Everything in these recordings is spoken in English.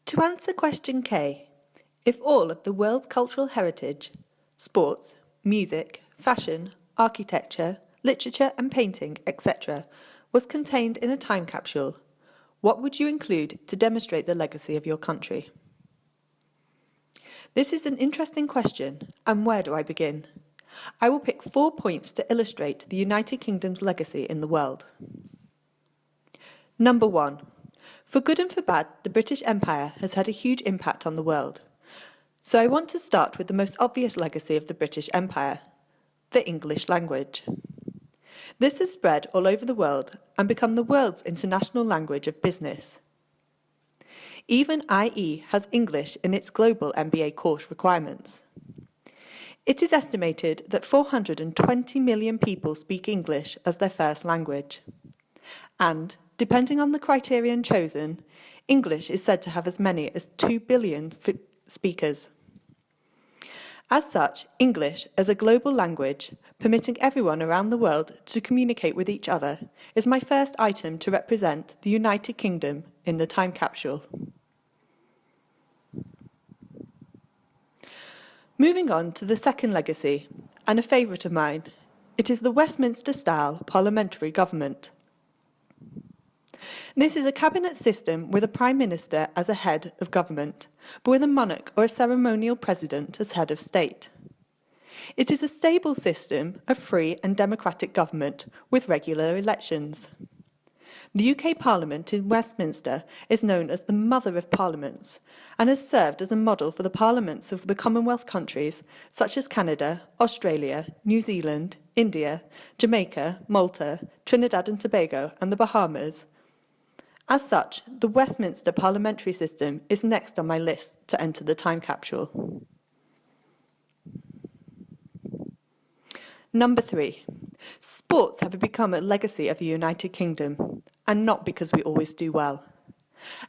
To answer question K, if all of the world's cultural heritage, sports, music, fashion, architecture, literature and painting, etc., was contained in a time capsule, what would you include to demonstrate the legacy of your country? This is an interesting question, and where do I begin? I will pick 4 points to illustrate the United Kingdom's legacy in the world. Number 1. For good and for bad, the British Empire has had a huge impact on the world. So I want to start with the most obvious legacy of the British Empire, the English language. This has spread all over the world and become the world's international language of business. Even IE has English in its global MBA course requirements. It is estimated that 420 million people speak English as their first language. And, depending on the criterion chosen, English is said to have as many as 2 billion speakers. As such, English, as a global language, permitting everyone around the world to communicate with each other, is my first item to represent the United Kingdom in the time capsule. Moving on to the second legacy, and a favourite of mine, it is the Westminster-style parliamentary government. This is a cabinet system with a prime minister as a head of government, but with a monarch or a ceremonial president as head of state. It is a stable system of free and democratic government with regular elections. The UK Parliament in Westminster is known as the Mother of Parliaments and has served as a model for the parliaments of the Commonwealth countries such as Canada, Australia, New Zealand, India, Jamaica, Malta, Trinidad and Tobago and the Bahamas. As such, the Westminster parliamentary system is next on my list to enter the time capsule. Number 3. Sports have become a legacy of the United Kingdom, and not because we always do well.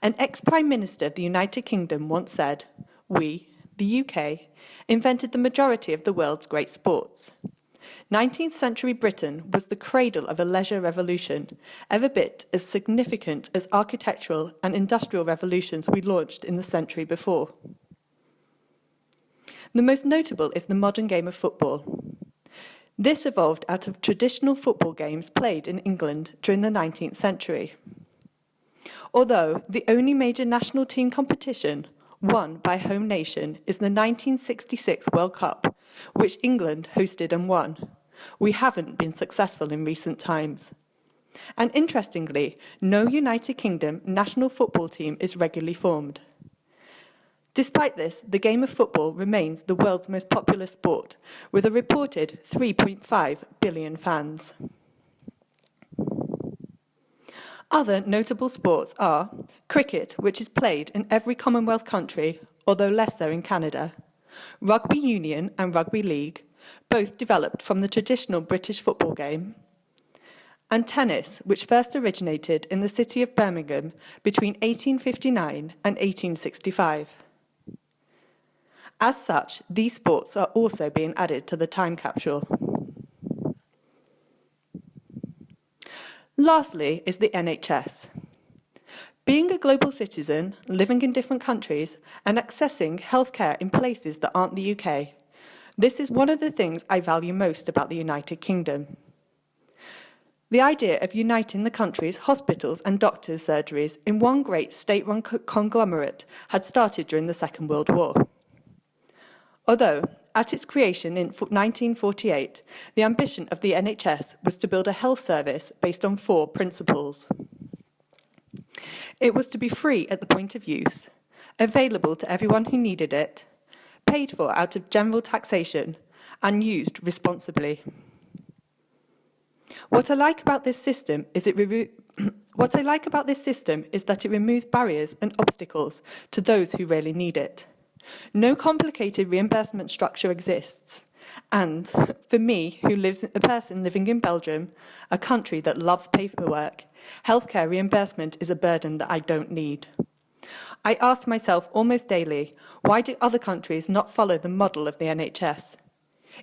An ex-Prime Minister of the United Kingdom once said, "We, the UK, invented the majority of the world's great sports." 19th century Britain was the cradle of a leisure revolution, every bit as significant as architectural and industrial revolutions we launched in the century before. The most notable is the modern game of football. This evolved out of traditional football games played in England during the 19th century. Although the only major national team competition won by a home nation is the 1966 World Cup, which England hosted and won, we haven't been successful in recent times. And interestingly, no United Kingdom national football team is regularly formed. Despite this, the game of football remains the world's most popular sport, with a reported 3.5 billion fans. Other notable sports are cricket, which is played in every Commonwealth country, although less so in Canada, rugby union and rugby league, both developed from the traditional British football game, and tennis, which first originated in the city of Birmingham between 1859 and 1865. As such, these sports are also being added to the time capsule. Lastly is the NHS. Being a global citizen, living in different countries, and accessing healthcare in places that aren't the UK, this is one of the things I value most about the United Kingdom. The idea of uniting the country's hospitals and doctors' surgeries in one great state-run conglomerate had started during the Second World War. Although, at its creation in 1948, the ambition of the NHS was to build a health service based on 4 principles. It was to be free at the point of use, available to everyone who needed it, paid for out of general taxation, and used responsibly. What I like about this system is that it removes barriers and obstacles to those who really need it. No complicated reimbursement structure exists, and for me, a person living in Belgium, a country that loves paperwork, healthcare reimbursement is a burden that I don't need. I ask myself almost daily, why do other countries not follow the model of the NHS?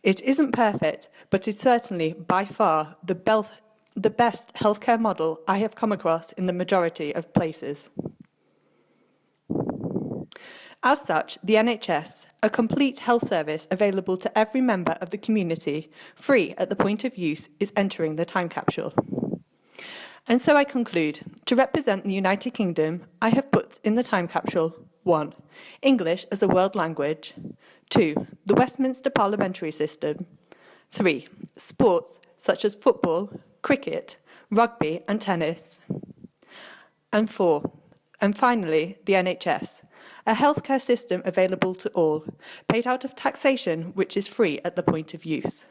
It isn't perfect, but it's certainly by far the best healthcare model I have come across in the majority of places. As such, the NHS, a complete health service available to every member of the community, free at the point of use, is entering the time capsule. And so I conclude, to represent the United Kingdom, I have put in the time capsule 1. English as a world language. 2. The Westminster parliamentary system. 3. Sports such as football, cricket, rugby and tennis. And 4. And finally, the NHS, a healthcare system available to all, paid out of taxation which is free at the point of use.